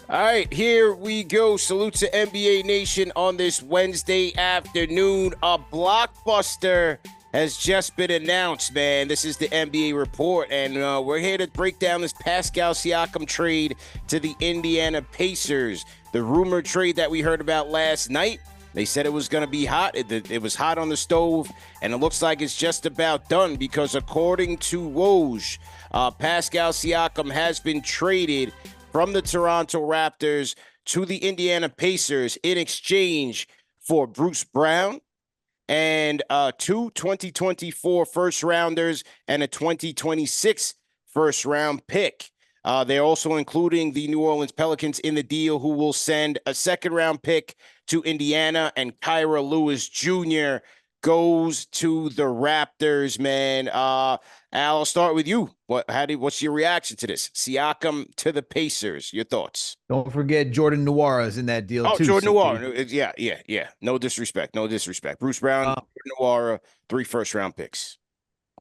All right, here we go. Salute to NBA Nation on this Wednesday afternoon. A blockbuster has just been announced, man. This is the NBA report, and we're here to break down this Pascal Siakam trade to the Indiana Pacers. The rumored trade that we heard about last night. They said it was going to be hot. It was hot on the stove, and it looks like it's just about done because according to Woj, Pascal Siakam has been traded from the Toronto Raptors to the Indiana Pacers in exchange for Bruce Brown and two 2024 first-rounders and a 2026 first-round pick. They're also including the New Orleans Pelicans in the deal, who will send a second-round pick to Indiana, and Kyra Lewis Jr. goes to the Raptors, man. Al, I'll start with you. What's your reaction to this? Siakam to the Pacers. Your thoughts? Don't forget Jordan Nwara's in that deal too. Jordan Nwara. Yeah. No disrespect. Bruce Brown, Jordan Nwara, 3 first-round picks.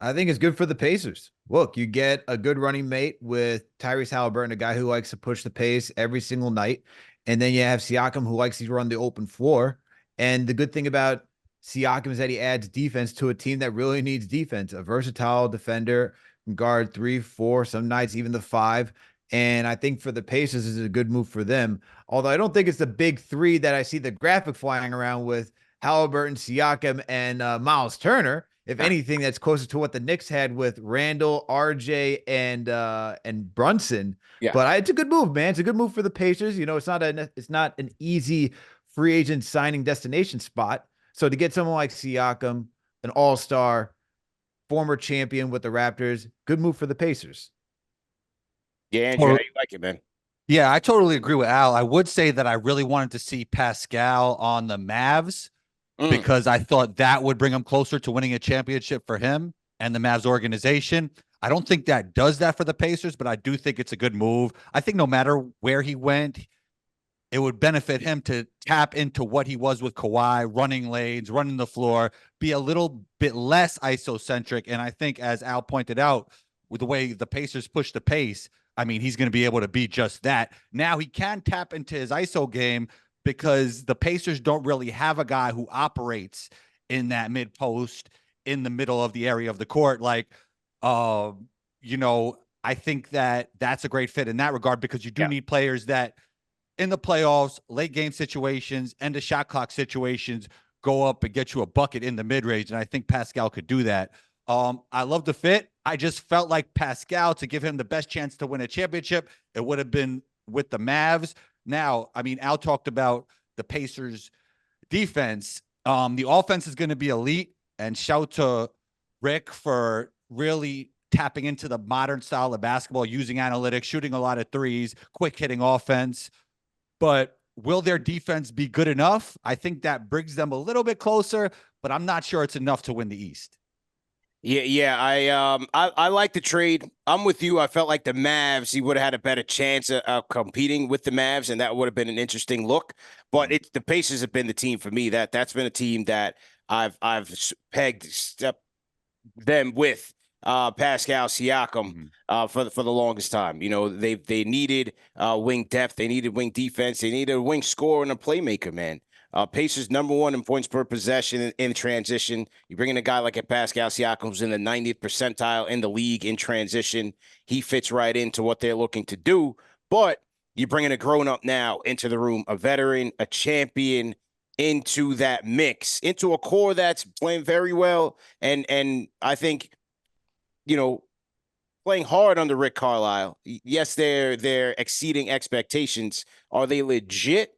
I think it's good for the Pacers. Look, you get a good running mate with Tyrese Halliburton, a guy who likes to push the pace every single night. And then you have Siakam, who likes to run the open floor. And the good thing about Siakam is that he adds defense to a team that really needs defense. A versatile defender, can guard 3, 4, some nights even the 5. And I think for the Pacers, this is a good move for them. Although I don't think it's the big 3 that I see the graphic flying around with Halliburton, Siakam, and Miles Turner. If anything, that's closer to what the Knicks had with Randall, RJ, and Brunson. Yeah. But it's a good move, man. It's a good move for the Pacers. You know, it's not an easy free agent signing destination spot. So to get someone like Siakam, an all-star, former champion with the Raptors, good move for the Pacers. Yeah, Andrew, how you like it, man? Yeah, I totally agree with Al. I would say that I really wanted to see Pascal on the Mavs because I thought that would bring him closer to winning a championship for him and the Mavs organization. I don't think that does that for the Pacers, but I do think it's a good move. I think no matter where he went, it would benefit him to tap into what he was with Kawhi, running lanes, running the floor, be a little bit less isocentric. And I think, as Al pointed out, with the way the Pacers push the pace, I mean, he's going to be able to be just that. Now he can tap into his ISO game because the Pacers don't really have a guy who operates in that mid post in the middle of the area of the court. Like, I think that's a great fit in that regard because you do need players that in the playoffs, late game situations, end of shot clock situations, go up and get you a bucket in the mid range. And I think Pascal could do that. I love the fit. I just felt like Pascal, to give him the best chance to win a championship, it would have been with the Mavs. Now, I mean, Al talked about the Pacers defense. The offense is going to be elite, and shout to Rick for really tapping into the modern style of basketball, using analytics, shooting a lot of threes, quick hitting offense. But will their defense be good enough? I think that brings them a little bit closer, but I'm not sure it's enough to win the East. Yeah. I like the trade. I'm with you. I felt like the Mavs, he would have had a better chance of competing with the Mavs, and that would have been an interesting look. But the Pacers have been the team for me. That's been a team that I've pegged them with Pascal Siakam for the longest time. You know, they needed wing depth, they needed wing defense, they needed a wing scorer and a playmaker, man. Pacers #1 in points per possession in transition. You bring in a guy like a Pascal Siakam who's in the 90th percentile in the league in transition. He fits right into what they're looking to do. But you bring in a grown-up now into the room, a veteran, a champion into that mix, into a core that's playing very well. And I think, playing hard under Rick Carlisle. Yes, they're exceeding expectations. Are they legit?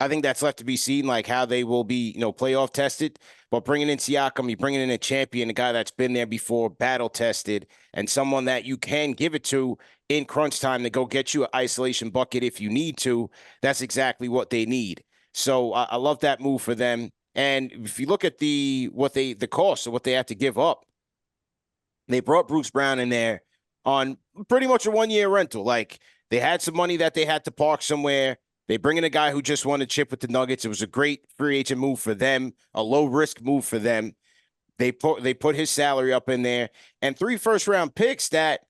I think that's left to be seen, like how they will be, playoff tested. But bringing in Siakam, you're bringing in a champion, a guy that's been there before, battle tested, and someone that you can give it to in crunch time to go get you an isolation bucket if you need to. That's exactly what they need. So I love that move for them. And if you look at the cost of what they have to give up, they brought Bruce Brown in there on pretty much a 1-year rental. Like, they had some money that they had to park somewhere. They bring in a guy who just won a chip with the Nuggets. It was a great free agent move for them, a low-risk move for them. They put his salary up in there, and 3 first-round picks that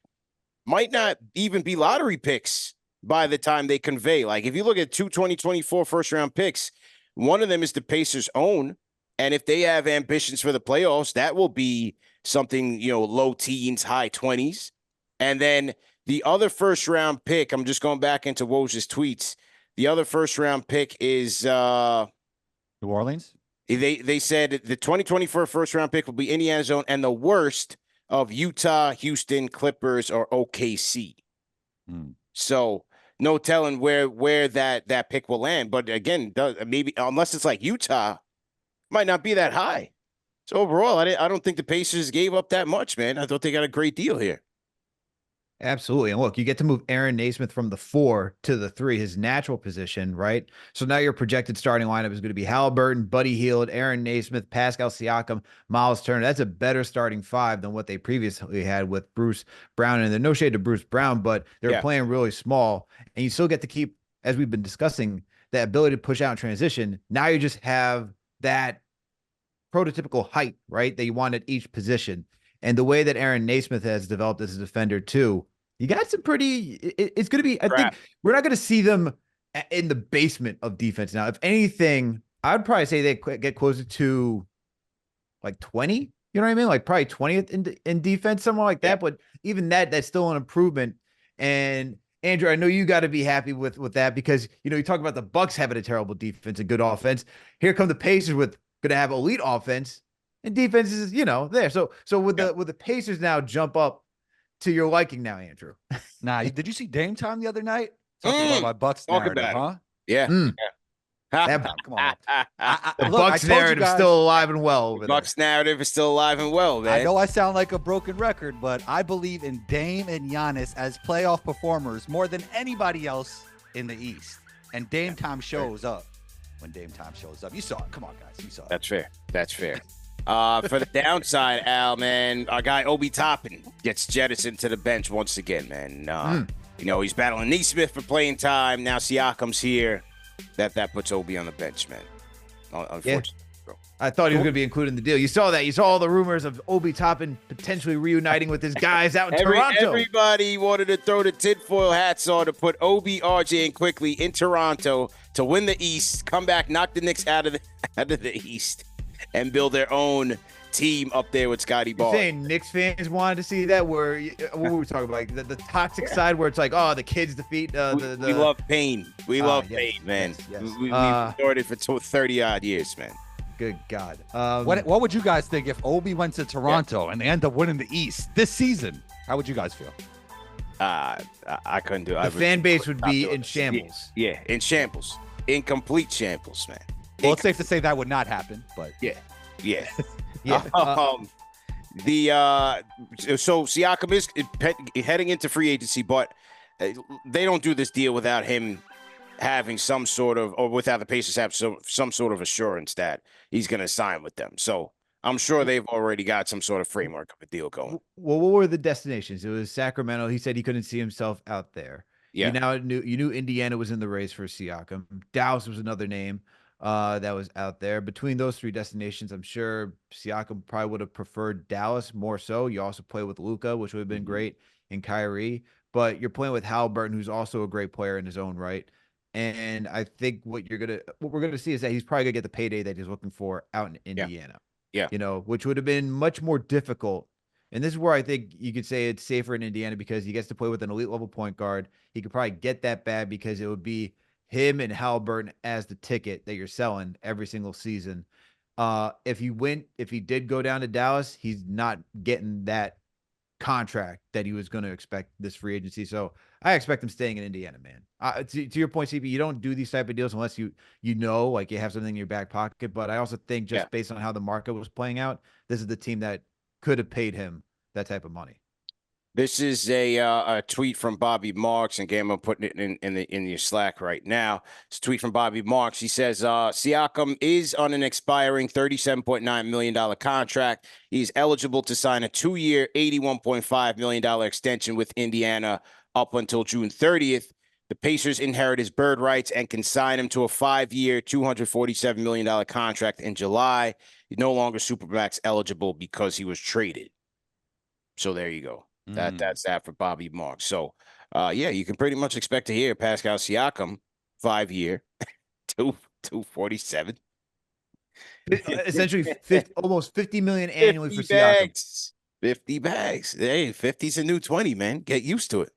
might not even be lottery picks by the time they convey. Like, if you look at 2024 first-round picks, one of them is the Pacers' own, and if they have ambitions for the playoffs, that will be something, low teens, high 20s. And then the other first-round pick, I'm just going back into Woj's tweets. The other first-round pick is New Orleans. They said the 2024 first-round pick will be Indiana's own, and the worst of Utah, Houston, Clippers, or OKC. So no telling where that pick will land. But again, maybe unless it's like Utah, might not be that high. So overall, I don't think the Pacers gave up that much, man. I thought they got a great deal here. Absolutely. And look, you get to move Aaron Naismith from the 4 to the 3, his natural position, right? So now your projected starting lineup is going to be Halliburton, Buddy Hield, Aaron Naismith, Pascal Siakam, Miles Turner. That's a better starting 5 than what they previously had with Bruce Brown. And there's no shade to Bruce Brown, but they're playing really small. And you still get to keep, as we've been discussing, that ability to push out and transition. Now you just have that prototypical height, right, that you want at each position. And the way that Aaron Naismith has developed as a defender too, you got some pretty, it's going to be, I think we're not going to see them in the basement of defense now. If anything, I would probably say they get closer to like 20, you know what I mean? Like probably 20th in defense, somewhere like that. But even that's still an improvement. And Andrew, I know you got to be happy with that because, you talk about the Bucks having a terrible defense and good offense. Here come the Pacers with going to have elite offense. And defense is, there. So with the Pacers now jump up to your liking now, Andrew. Nah, did you see Dame Time the other night? Talking about my Bucks narrative, huh? Yeah. Come on. The Bucks narrative is still alive and well over there. Bucks narrative is still alive and well, man. I know I sound like a broken record, but I believe in Dame and Giannis as playoff performers more than anybody else in the East. And Dame Time shows up when Dame Time shows up. You saw it. Come on, guys. You saw it. That's fair. For the downside, Al, man, our guy Obi Toppin gets jettisoned to the bench once again, man. He's battling Naismith for playing time. Now Siakam's here. That puts Obi on the bench, man. Unfortunately. Bro. I thought he was going to be included in the deal. You saw that. You saw all the rumors of Obi Toppin potentially reuniting with his guys out in Toronto. Everybody wanted to throw the tinfoil hats on to put Obi, RJ, and Quickly in Toronto to win the East, come back, knock the Knicks out of the East, and build their own team up there with Scottie Barnes. You're saying Knicks fans wanted to see that? What were we talking about? Like the toxic side where it's like, the kids defeat the we love pain. We love pain, man. Yes. We've endured it for 30-odd years, man. Good God. What would you guys think if Obi went to Toronto and they end up winning the East this season? How would you guys feel? I couldn't do it. The fan base would be in shambles. Yeah, in shambles. In complete shambles, man. Well, it's safe to say that would not happen, but yeah. Yeah. So Siakam is heading into free agency, but they don't do this deal without him having some sort of, or without the Pacers have some sort of assurance that he's going to sign with them. So I'm sure they've already got some sort of framework of a deal going. Well, what were the destinations? It was Sacramento. He said he couldn't see himself out there. Yeah. You knew Indiana was in the race for Siakam. Dallas was another name that was out there. Between those 3 destinations, I'm sure Siakam probably would have preferred Dallas more so. You also play with Luka, which would have been great, and Kyrie. But you're playing with Halliburton, who's also a great player in his own right. And I think what we're gonna see is that he's probably gonna get the payday that he's looking for out in Indiana. Yeah. Which would have been much more difficult. And this is where I think you could say it's safer in Indiana because he gets to play with an elite level point guard. He could probably get that bad because it would be him and Halliburton as the ticket that you're selling every single season. If he did go down to Dallas, he's not getting that contract that he was going to expect this free agency. So I expect him staying in Indiana, man. To your point, CP, you don't do these type of deals unless you like you have something in your back pocket. But I also think just based on how the market was playing out, this is the team that could have paid him that type of money. This is a tweet from Bobby Marks, and again, I'm putting it in your Slack right now. It's a tweet from Bobby Marks. He says, Siakam is on an expiring $37.9 million contract. He's eligible to sign a 2-year, $81.5 million extension with Indiana up until June 30th. The Pacers inherit his bird rights and can sign him to a 5-year, $247 million contract in July. He's no longer Supermax eligible because he was traded. So there you go. That's that for Bobby Marks. So yeah, you can pretty much expect to hear Pascal Siakam 5-year, 247. Essentially, almost 50 million annually 50 for Siakam. bags. 50 bags. Hey, 50's a new 20, man. Get used to it.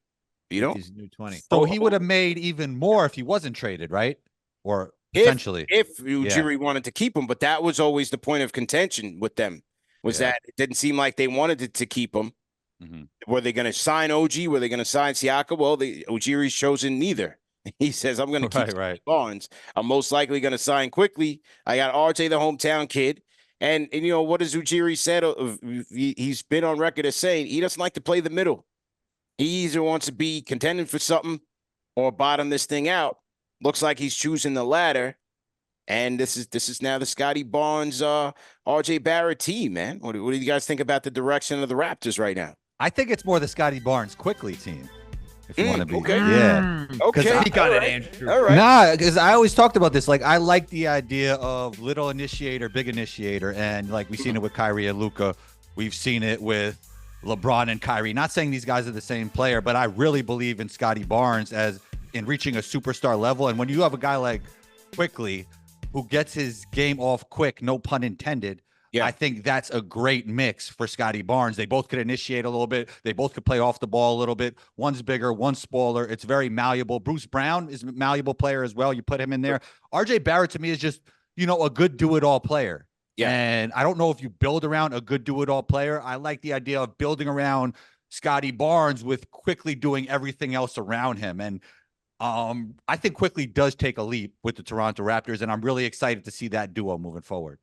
You know? 50's new 20. So he would have made even more if he wasn't traded, right? Or If potentially. Ujiri wanted to keep him, but that was always the point of contention with them, was that it didn't seem like they wanted to keep him. Were they going to sign OG? Were they going to sign Siakam? Well, Ujiri's chosen neither. He says, I'm going to keep Barnes. I'm most likely going to sign quickly. I got RJ, the hometown kid. And you know, what has Ujiri said? He's been on record as saying he doesn't like to play the middle. He either wants to be contending for something or bottom this thing out. Looks like he's choosing the latter. And this is now the Scottie Barnes, RJ Barrett team, man. What do you guys think about the direction of the Raptors right now? I think it's more the Scottie Barnes quickly team. If you want to be, okay. Okay. He got it, Andrew. All right. Nah, because I always talked about this. Like, I like the idea of little initiator, big initiator. And like we've seen it with Kyrie and Luka. We've seen it with LeBron and Kyrie. Not saying these guys are the same player, but I really believe in Scottie Barnes as in reaching a superstar level. And when you have a guy like Quickly who gets his game off quick, no pun intended, I think that's a great mix for Scottie Barnes. They both could initiate a little bit. They both could play off the ball a little bit. One's bigger, one's smaller. It's very malleable. Bruce Brown is a malleable player as well. You put him in there. RJ Barrett to me is just, a good do-it-all player. Yeah. And I don't know if you build around a good do-it-all player. I like the idea of building around Scottie Barnes with Quickly doing everything else around him. And I think Quickly does take a leap with the Toronto Raptors, and I'm really excited to see that duo moving forward.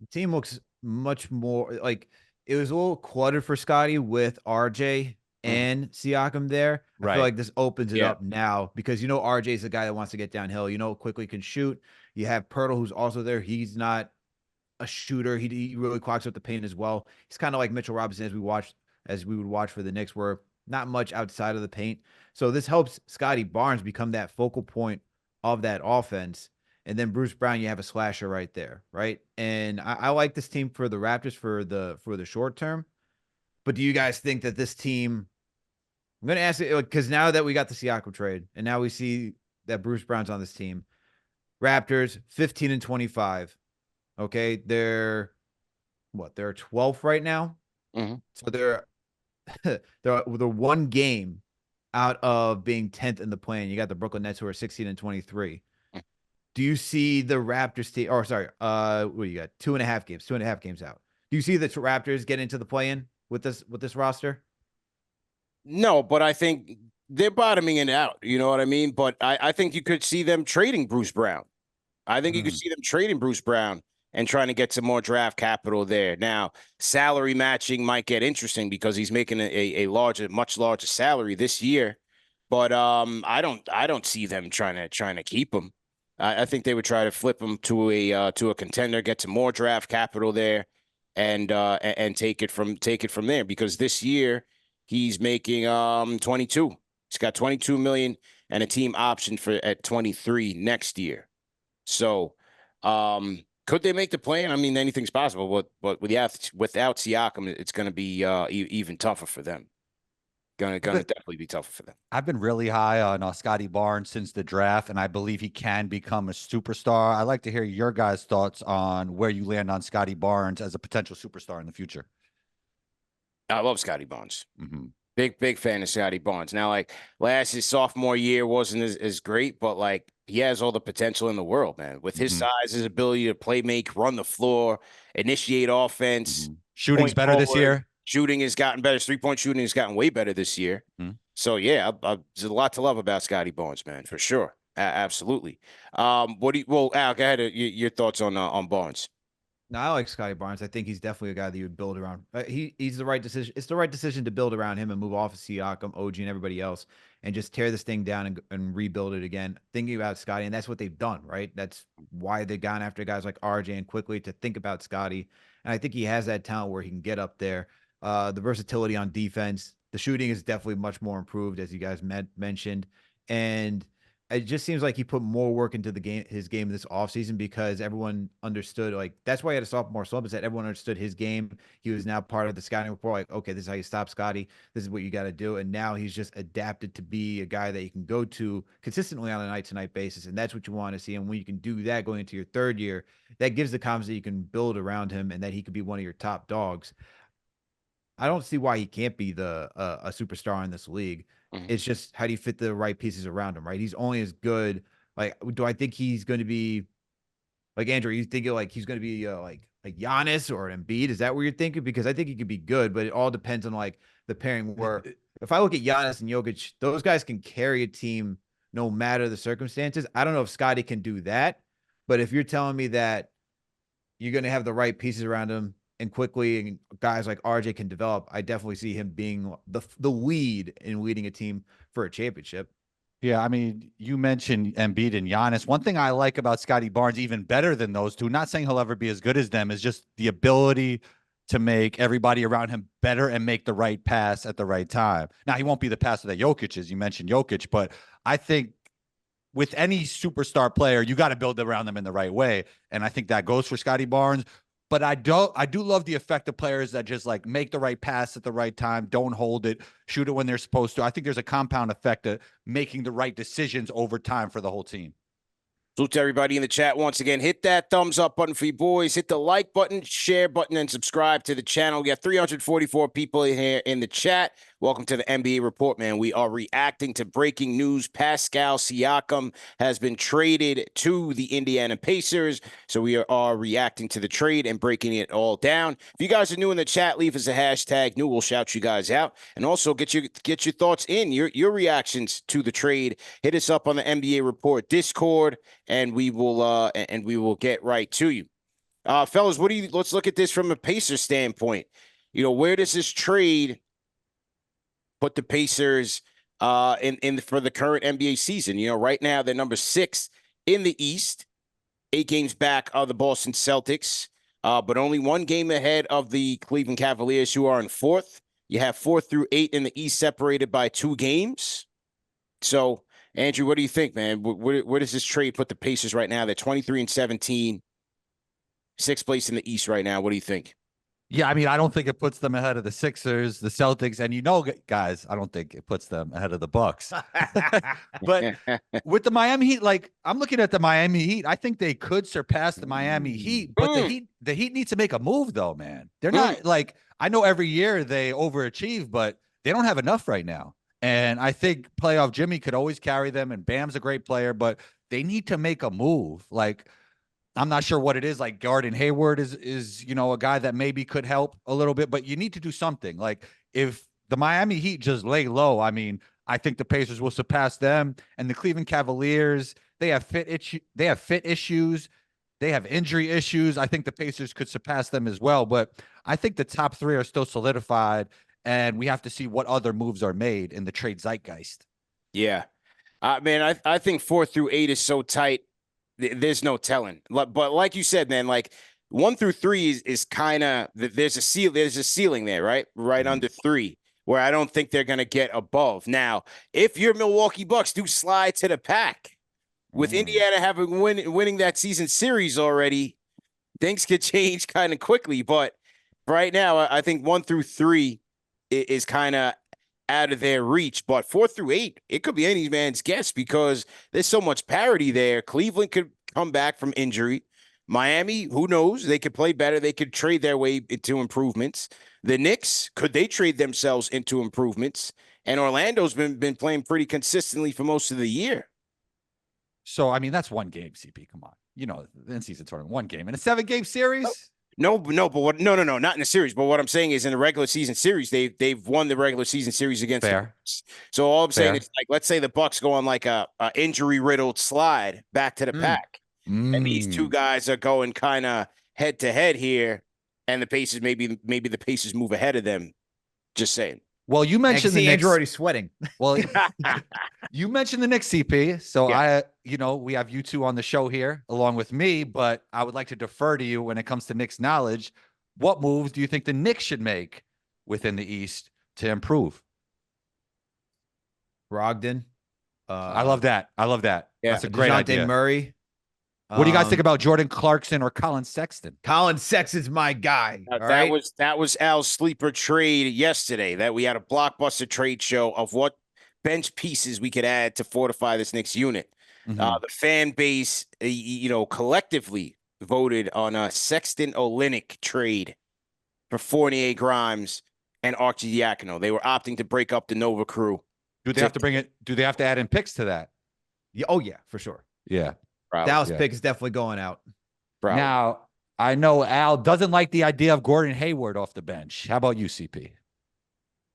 The team looks much more like it was a little cluttered for Scottie with RJ and Siakam there. I feel like this opens it up now because RJ is the guy that wants to get downhill. Quickly can shoot. You have Pirtle, who's also there. He's not a shooter. He really clogs up the paint as well. He's kind of like Mitchell Robinson as we would watch for the Knicks, where not much outside of the paint. So this helps Scottie Barnes become that focal point of that offense. And then Bruce Brown, you have a slasher right there, right? And I like this team for the Raptors for the short term. But do you guys think that this team? I'm going to ask it because now that we got the Siakam trade, and now we see that Bruce Brown's on this team, Raptors 15-25. Okay, they're 12th right now. So they're one game out of being 10th in the play-in. You got the Brooklyn Nets who are 16-23. Do you see the Raptors team? Or sorry, what do you got? 2.5 games out. Do you see the Raptors get into the play-in with this roster? No, but I think they're bottoming it out. You know what I mean? But I think you could see them trading Bruce Brown. I think you could see them trading Bruce Brown and trying to get some more draft capital there. Now, salary matching might get interesting because he's making a much larger salary this year. But I don't see them trying to keep him. I think they would try to flip him to a contender, get some more draft capital there, and take it from there. Because this year he's making 22. He's got 22 million and a team option at 23 next year. So could they make the play-in? I mean, anything's possible. But without Siakam, it's going to be even tougher for them. Gonna definitely be tougher for them. I've been really high on Scottie Barnes since the draft, and I believe he can become a superstar. I'd like to hear your guys' thoughts on where you land on Scottie Barnes as a potential superstar in the future. I love Scottie Barnes. Big fan of Scottie Barnes. Now, like his sophomore year wasn't as great, but like he has all the potential in the world, man. With his size, his ability to play, make, run the floor, initiate offense. Shooting's better this year. Shooting has gotten better. 3-point shooting has gotten way better this year. So yeah, there's a lot to love about Scottie Barnes, man, for sure. Absolutely. Al, go ahead. Your thoughts on Barnes? No, I like Scottie Barnes. I think he's definitely a guy that you would build around. He's the right decision. It's the right decision to build around him and move off of Siakam, OG, and everybody else, and just tear this thing down and rebuild it again. Thinking about Scottie, and that's what they've done, right? That's why they've gone after guys like RJ and Quickly to think about Scottie. And I think he has that talent where he can get up there. The versatility on defense, the shooting is definitely much more improved, as you guys mentioned. And it just seems like he put more work into his game this offseason because everyone understood, like, that's why he had a sophomore slump, is that everyone understood his game. He was now part of the scouting report, like, okay, this is how you stop Scottie. This is what you got to do. And now he's just adapted to be a guy that you can go to consistently on a night-to-night basis. And that's what you want to see. And when you can do that going into your third year, that gives the confidence that you can build around him and that he could be one of your top dogs. I don't see why he can't be a superstar in this league. It's just, how do you fit the right pieces around him, right? He's only as good. Like, do I think he's going to be like, Andrew? You think like he's going to be like Giannis or an Embiid? Is that what you're thinking? Because I think he could be good, but it all depends on like the pairing. Where if I look at Giannis and Jokic, those guys can carry a team no matter the circumstances. I don't know if Scottie can do that, but if you're telling me that you're going to have the right pieces around him and quickly, and guys like RJ can develop, I definitely see him being the lead in leading a team for a championship. Yeah, I mean, you mentioned Embiid and Giannis. One thing I like about Scottie Barnes, even better than those two, not saying he'll ever be as good as them, is just the ability to make everybody around him better and make the right pass at the right time. Now, he won't be the passer that Jokic is. You mentioned Jokic, but I think with any superstar player, you got to build around them in the right way. And I think that goes for Scottie Barnes. But I do love the effective players that just like make the right pass at the right time, don't hold it, shoot it when they're supposed to. I think there's a compound effect of making the right decisions over time for the whole team. Salute to everybody in the chat once again. Hit that thumbs up button for you boys. Hit the like button, share button, and subscribe to the channel. We got 344 people in here in the chat. Welcome to the NBA Report, man. We are reacting to breaking news. Pascal Siakam has been traded to the Indiana Pacers. So we are reacting to the trade and breaking it all down. If you guys are new in the chat, leave us a hashtag new. We'll shout you guys out. And also get your thoughts in, your reactions to the trade. Hit us up on the NBA Report Discord, and we will get right to you. Fellas, let's look at this from a Pacers standpoint. Where does this trade put the Pacers in for the current NBA season? Right now they're number 6 in the East, 8 games back of the Boston Celtics, but only 1 game ahead of the Cleveland Cavaliers, who are in 4th. You have 4 through 8 in the East separated by 2 games. So, Andrew, what do you think, man? Where does this trade put the Pacers right now? They're 23-17, 6th place in the East right now. What do you think? Yeah, I mean, I don't think it puts them ahead of the Sixers, the Celtics, and guys, I don't think it puts them ahead of the Bucks. But with the Miami Heat, like, I'm looking at the Miami Heat, I think they could surpass the Miami Heat, but the Heat needs to make a move, though, man. They're not like, I know every year they overachieve, but they don't have enough right now. And I think playoff Jimmy could always carry them, and Bam's a great player, but they need to make a move. Like, I'm not sure what it is. Like, Gordon Hayward is a guy that maybe could help a little bit, but you need to do something. Like, if the Miami Heat just lay low, I mean, I think the Pacers will surpass them. And the Cleveland Cavaliers, they have fit issues. They have injury issues. I think the Pacers could surpass them as well. But I think the top 3 are still solidified, and we have to see what other moves are made in the trade zeitgeist. Yeah. Man, I think 4 through 8 is so tight. There's no telling. But like you said, man, like 1 through 3 is kind of, there's a ceiling there, right? Right under 3, where I don't think they're going to get above. Now, if your Milwaukee Bucks do slide to the pack, with Indiana having winning that season series already, things could change kind of quickly. But right now, I think 1 through 3 is kind of out of their reach. But 4 through 8, it could be any man's guess, because there's so much parity there. Cleveland could come back from injury. Miami, who knows? They could play better. They could trade their way into improvements. The Knicks, could they trade themselves into improvements? And Orlando's been playing pretty consistently for most of the year. So, I mean, that's 1 game, CP. Come on. The in-season tournament, 1 game. In a 7-game series? No, not in the series. But what I'm saying is, in the regular season series, they've won the regular season series against the Bucks. So all I'm saying is, like, let's say the Bucks go on like a injury-riddled slide back to the pack, and these 2 guys are going kind of head to head here, and the Pacers maybe the Pacers move ahead of them. Just saying. Well, you mentioned the Knicks. Andrew already sweating. Well, you mentioned the Knicks, CP. So yeah. we have you 2 on the show here along with me, but I would like to defer to you when it comes to Knicks knowledge. What moves do you think the Knicks should make within the East to improve? Brogdon. I love that. I love that. Yeah. That's a great DeJounte idea. Murray. What do you guys think about Jordan Clarkson or Colin Sexton? Colin Sexton's my guy. All that right. was Al's sleeper trade yesterday. That we had a blockbuster trade show of what bench pieces we could add to fortify this Knicks unit. The fan base, collectively voted on a Sexton Olynyk trade for Fournier, Grimes, and Archie Diacono. They were opting to break up the Nova crew. Do they have to bring it? Do they have to add in picks to that? Yeah, oh yeah, for sure. Yeah. Probably. Dallas pick is definitely going out. Probably. Now, I know Al doesn't like the idea of Gordon Hayward off the bench. How about you, CP?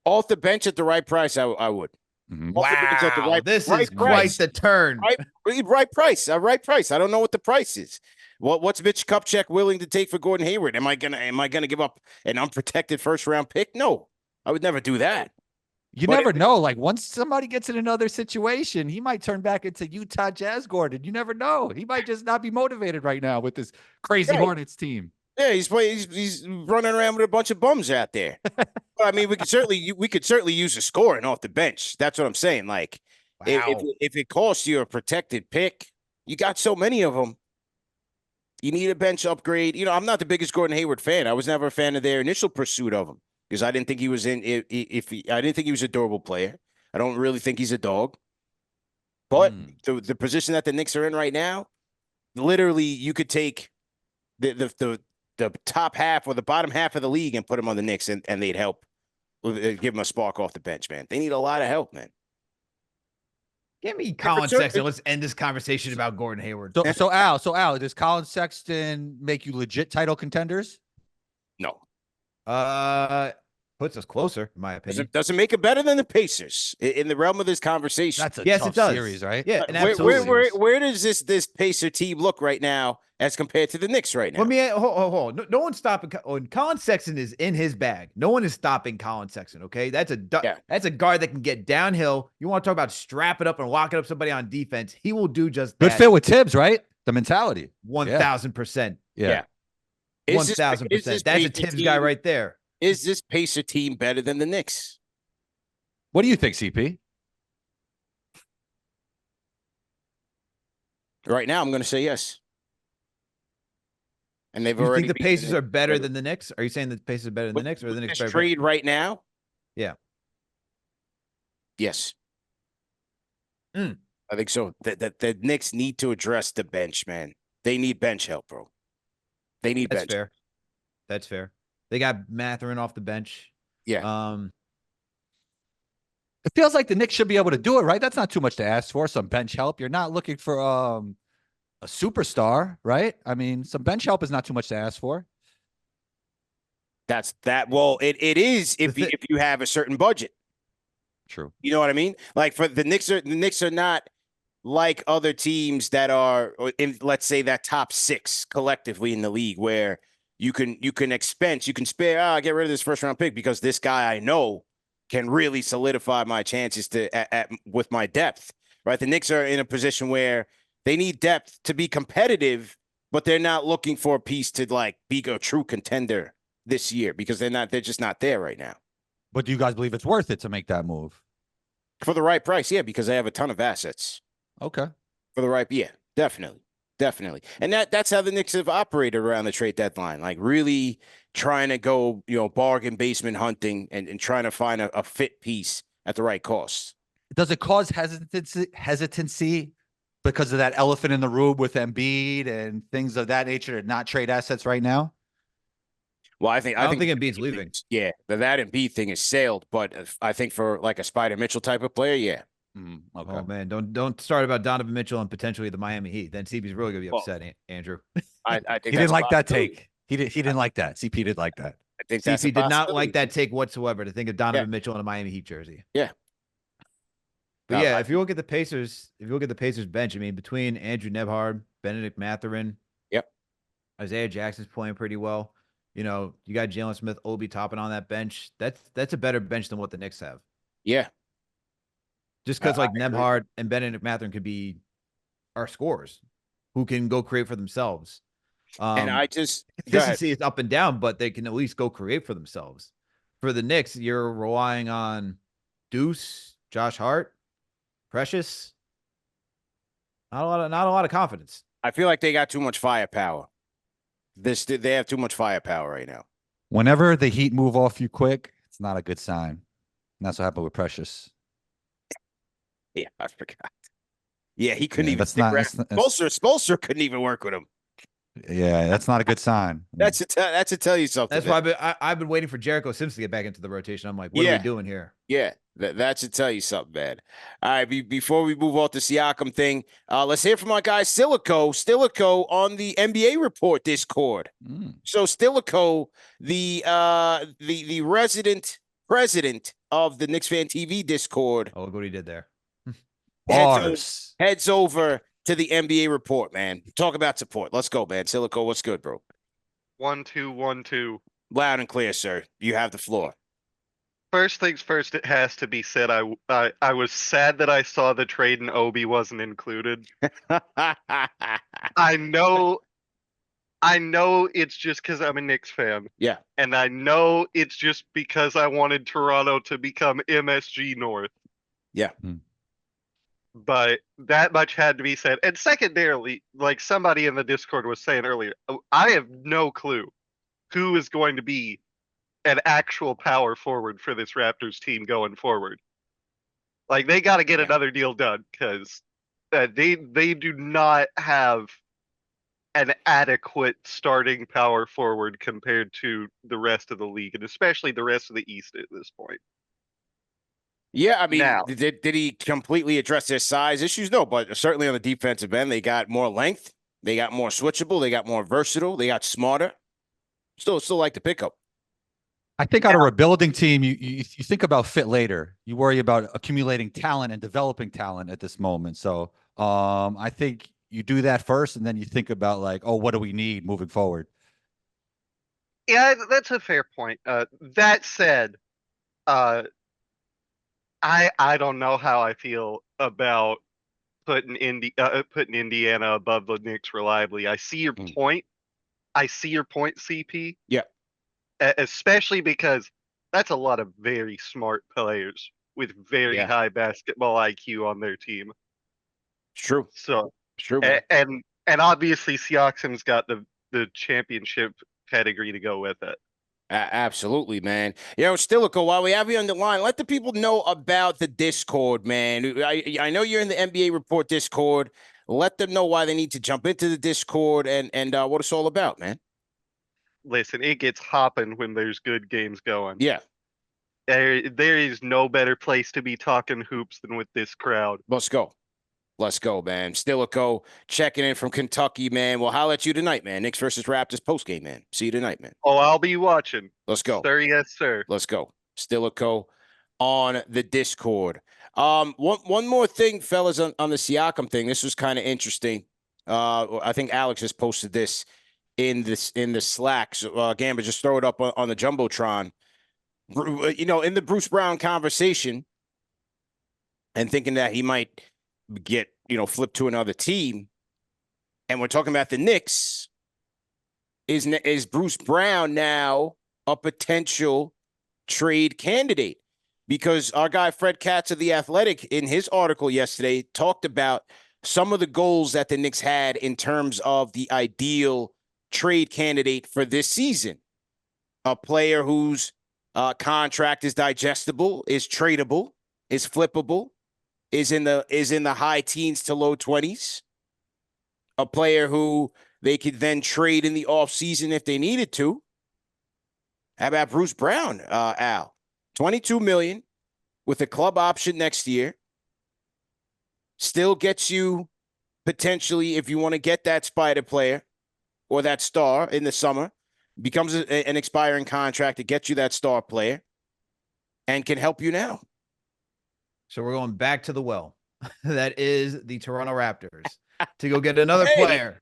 Off the bench at the right price, I would. Wow, this is quite the turn. Right price. Right price. I don't know what the price is. What's Mitch Kupchak willing to take for Gordon Hayward? Am I gonna give up an unprotected first round pick? No, I would never do that. You never know. Like once somebody gets in another situation, he might turn back into Utah Jazz Gordon. You never know. He might just not be motivated right now with this crazy Hornets team. Yeah, he's running around with a bunch of bums out there. I mean, we could certainly use a scoring off the bench. That's what I'm saying. Like, if it costs you a protected pick, you got so many of them. You need a bench upgrade. I'm not the biggest Gordon Hayward fan. I was never a fan of their initial pursuit of him because I didn't think he was I didn't think he was a durable player. I don't really think he's a dog. But the position that the Knicks are in right now, literally, you could take the top half or the bottom half of the league and put them on the Knicks, and they'd help give them a spark off the bench, man. They need a lot of help, man. Give me Colin Sexton. Let's end this conversation about Gordon Hayward. So Al, does Colin Sexton make you legit title contenders? No. Puts us closer, in my opinion. Doesn't make it better than the Pacers in the realm of this conversation. That's a tough series, right? Yeah, where does this Pacer team look right now as compared to the Knicks right now? Let me hold. No one's stopping. When Colin Sexton is in his bag, no one is stopping Colin Sexton. Okay, that's a guard that can get downhill. You want to talk about strapping up and locking up somebody on defense? He will do just that. Good fit with Tibbs, right? The mentality. 1,000%. Yeah. 1,000%. That's a Tibbs guy right there. Is this Pacer team better than the Knicks? What do you think, CP? Right now, I'm going to say yes. And they've You already. think the Pacers are better than the Knicks? Are you saying that the Pacers are better than the Knicks, or the Knicks better? Trade right now? Yeah. Yes. I think so. The Knicks need to address the bench, man. They need bench help, bro. They need bench. Fair. That's fair. They got Mathurin off the bench. Yeah. It feels like the Knicks should be able to do it, right? That's not too much to ask for. Some bench help. You're not looking for a superstar, right? I mean, some bench help is not too much to ask for. Well, it is if you have a certain budget. True. You know what I mean? Like for the Knicks are not like other teams that are in, let's say, that top 6 collectively in the league, where you can spare, get rid of this first round pick because this guy I know can really solidify my chances with my depth, right? The Knicks are in a position where they need depth to be competitive, but they're not looking for a piece to like be a true contender this year because they're just not there right now. But do you guys believe it's worth it to make that move? For the right price, yeah, because they have a ton of assets. Okay. For the right, yeah, definitely. And that's how the Knicks have operated around the trade deadline, like really trying to go, bargain basement hunting and trying to find a fit piece at the right cost. Does it cause hesitancy because of that elephant in the room with Embiid and things of that nature to not trade assets right now? Well, I don't think Embiid's leaving. Yeah, that Embiid thing is sailed, but I think for like a Spider Mitchell type of player, yeah. Okay. Oh man, don't start about Donovan Mitchell and potentially the Miami Heat. Then CP's really gonna be upset, Andrew. I think he didn't like that take. He didn't like that. CP did like that. I think CP did not like that take whatsoever. To think of Donovan Mitchell in a Miami Heat jersey. Yeah. But if you look at the Pacers, bench, I mean, between Andrew Nembhard, Benedict Mathurin, Isaiah Jackson's playing pretty well. You got Jalen Smith, Obi Toppin on that bench. That's a better bench than what the Knicks have. Yeah. Just because Nembhard and Benedict Mathurin could be our scorers who can go create for themselves. And consistency is up and down, but they can at least go create for themselves. For the Knicks, you're relying on Deuce, Josh Hart, Precious. not a lot of confidence. I feel like they got too much firepower. They have too much firepower right now. Whenever the Heat move off you quick, it's not a good sign. And that's what happened with Precious. Yeah, I forgot. Yeah, he couldn't even That's stick not. around. That's, Spolster couldn't even work with him. yeah, that's not a good sign. That's to tell you something. That's why I've been waiting for Jericho Sims to get back into the rotation. I'm like, what are we doing here? Yeah, that should tell you something, man. All right, before we move on to Siakam thing, let's hear from our guy Stilico on the NBA Report Discord. So Stilico, the resident president of the Knicks Fan TV Discord. Oh, look what he did there. Heads over to the NBA Report, man. Talk about support. Let's go, man. Stilico, what's good, bro? 1 2 1 2. Loud and clear, sir. You have the floor. First things first, it has to be said. I was sad that I saw the trade and Obi wasn't included. I know it's just because I'm a Knicks fan. Yeah. And I know it's just because I wanted Toronto to become MSG North. Yeah. But that much had to be said. And secondarily, like somebody in the Discord was saying earlier, I have no clue who is going to be an actual power forward for this Raptors team going forward. Like, they got to get another deal done because they do not have an adequate starting power forward compared to the rest of the league, and especially the rest of the East at this point. Yeah, I mean, did he completely address their size issues? No, but certainly on the defensive end, they got more length, they got more switchable, they got more versatile, they got smarter. Still like the pickup. I think on a rebuilding team, you think about fit later. You worry about accumulating talent and developing talent at this moment. So I think you do that first, and then you think about like, oh, what do we need moving forward? Yeah, that's a fair point. That said, I don't know how I feel about putting Indiana above the Knicks reliably. I see your point. I see your point, CP. Yeah. Especially because that's a lot of very smart players with very high basketball IQ on their team. It's true. So it's true. And obviously Siakam's got the championship pedigree to go with it. Absolutely, man. You know, Stilico, while we have you on the line, let the people know about the Discord, man. I know you're in the NBA Report Discord. Let them know why they need to jump into the Discord and what it's all about, man. Listen, it gets hopping when there's good games going. Yeah. There is no better place to be talking hoops than with this crowd. Let's go, man. Stilico checking in from Kentucky, man. We'll holler at you tonight, man. Knicks versus Raptors postgame, man. See you tonight, man. Oh, I'll be watching. Let's go. Sir, yes, sir. Let's go. Stilico on the Discord. One more thing, fellas, on the Siakam thing. This was kind of interesting. I think Alex has posted this in the Slack. So, Gamba, just throw it up on the Jumbotron. You know, in the Bruce Brown conversation and thinking that he might get, flipped to another team. And we're talking about the Knicks. Is Bruce Brown now a potential trade candidate? Because our guy Fred Katz of The Athletic in his article yesterday talked about some of the goals that the Knicks had in terms of the ideal trade candidate for this season. A player whose contract is digestible, is tradable, is flippable, is in the high teens to low 20s. A player who they could then trade in the offseason if they needed to. How about Bruce Brown, Al? $22 million with a club option next year. Still gets you potentially, if you want to get that Spider player or that star in the summer, becomes an expiring contract to get you that star player and can help you now. So we're going back to the well. That is the Toronto Raptors to go get another player.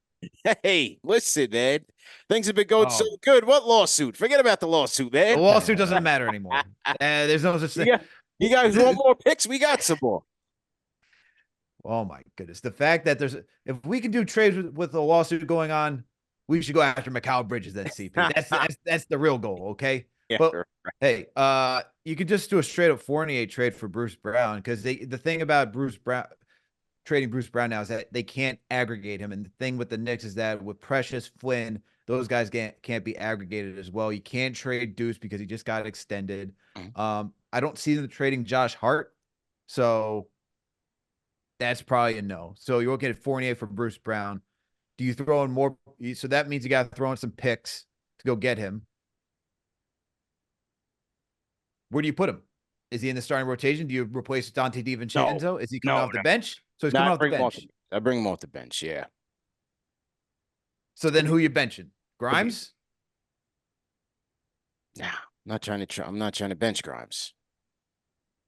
Hey, listen, man. Things have been going so good. What lawsuit? Forget about the lawsuit, man. The lawsuit doesn't matter anymore. There's no such thing. You guys want more picks? We got some more. Oh, my goodness. The fact that if we can do trades with a lawsuit going on, we should go after Mikal Bridges then, CP. That's the real goal, okay? Yeah, but right. Hey, you could just do a straight up Fournier trade for Bruce Brown, because the thing about Bruce Brown, trading Bruce Brown now is that they can't aggregate him. And the thing with the Knicks is that with Precious, Flynn, those guys can't be aggregated as well. You can't trade Deuce because he just got extended. I don't see them trading Josh Hart. So that's probably a no. So you're looking at Fournier for Bruce Brown. Do you throw in more? So that means you got to throw in some picks to go get him. Where do you put him? Is he in the starting rotation? Do you replace Dante DiVincenzo? No. Is he coming off the bench? So he's Nah, coming off the bench. I bring him off the bench, yeah. So then who you benching? Grimes? Nah, I'm not trying to bench Grimes.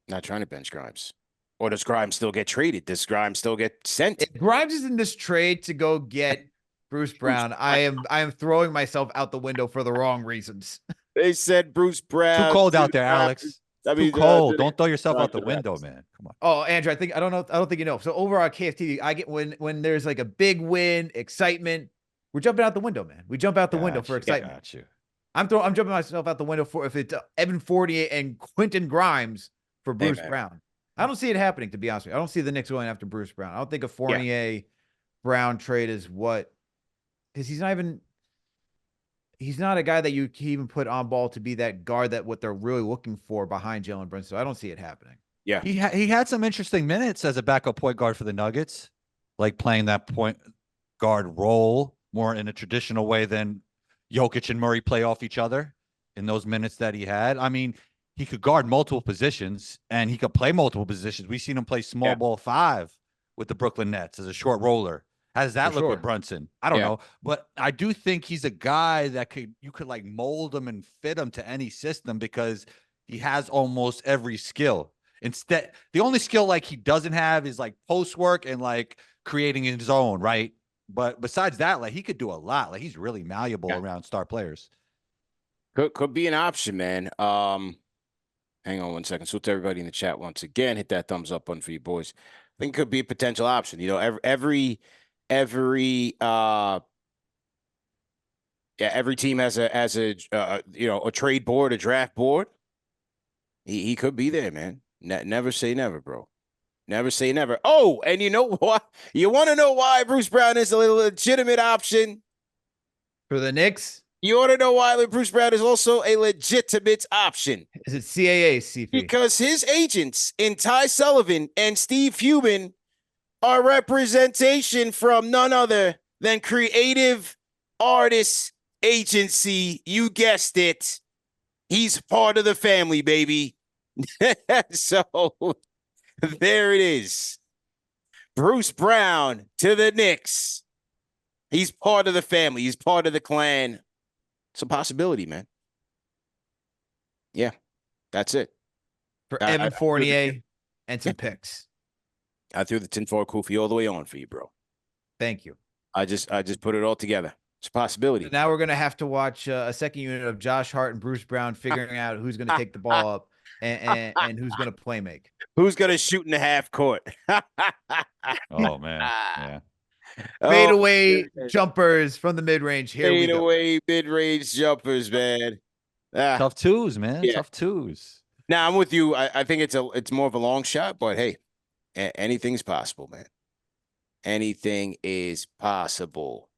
Not trying to bench Grimes. Or does Grimes still get traded? Does Grimes still get sent? If Grimes is in this trade to go get Bruce Brown, I am throwing myself out the window for the wrong reasons. They said Bruce Brown. Too cold out there, Alex. Too cold. Don't throw yourself out the window, man. Come on. Oh, Andrew, I don't think you know. So over on KFTV, I get when there's like a big win, excitement, we're jumping out the window, man. We jump out the window for excitement. Got you. I'm jumping myself out the window for if it's Evan Fournier and Quentin Grimes for Bruce Brown. I don't see it happening, to be honest with you. I don't see the Knicks going after Bruce Brown. I don't think a Fournier Brown trade is what, because he's not a guy that you can even put on ball to be that guard that what they're really looking for behind Jalen Brunson. So I don't see it happening. Yeah. He had some interesting minutes as a backup point guard for the Nuggets, like playing that point guard role more in a traditional way than Jokic and Murray play off each other in those minutes that he had. I mean, he could guard multiple positions and he could play multiple positions. We've seen him play small ball 5 with the Brooklyn Nets as a short roller. How does that look with Brunson? I don't know, but I do think he's a guy that you could like mold him and fit him to any system because he has almost every skill. Instead, the only skill like he doesn't have is like post work and like creating his own, right? But besides that, like he could do a lot. Like he's really malleable around star players. Could be an option, man. Hang on one second. So to everybody in the chat once again, hit that thumbs up button for you boys. I think it could be a potential option. You know, every team has a trade board, a draft board. He could be there, man. Never say never, bro. Never say never. Oh, and you know what? You want to know why Bruce Brown is a legitimate option for the Knicks? You want to know why Bruce Brown is also a legitimate option? Is it CAA, CP? Because his agents in Ty Sullivan and Steve Human are representation from none other than Creative Artists Agency. You guessed it. He's part of the family, baby. So there it is. Bruce Brown to the Knicks. He's part of the family. He's part of the clan. It's a possibility, man. Yeah, that's it. For Evan Fournier and some picks. I threw the tinfoil kufi all the way on for you, bro. Thank you. I just put it all together. It's a possibility. So now we're gonna have to watch a second unit of Josh Hart and Bruce Brown figuring out who's gonna take the ball up and who's gonna play make. Who's gonna shoot in the half court? Oh man, yeah. Fade away jumpers from the mid range. Fade away mid range jumpers, man. Tough twos, man. Tough twos. Now I'm with you. I think it's more of a long shot, but hey, anything's possible, man. Anything is possible.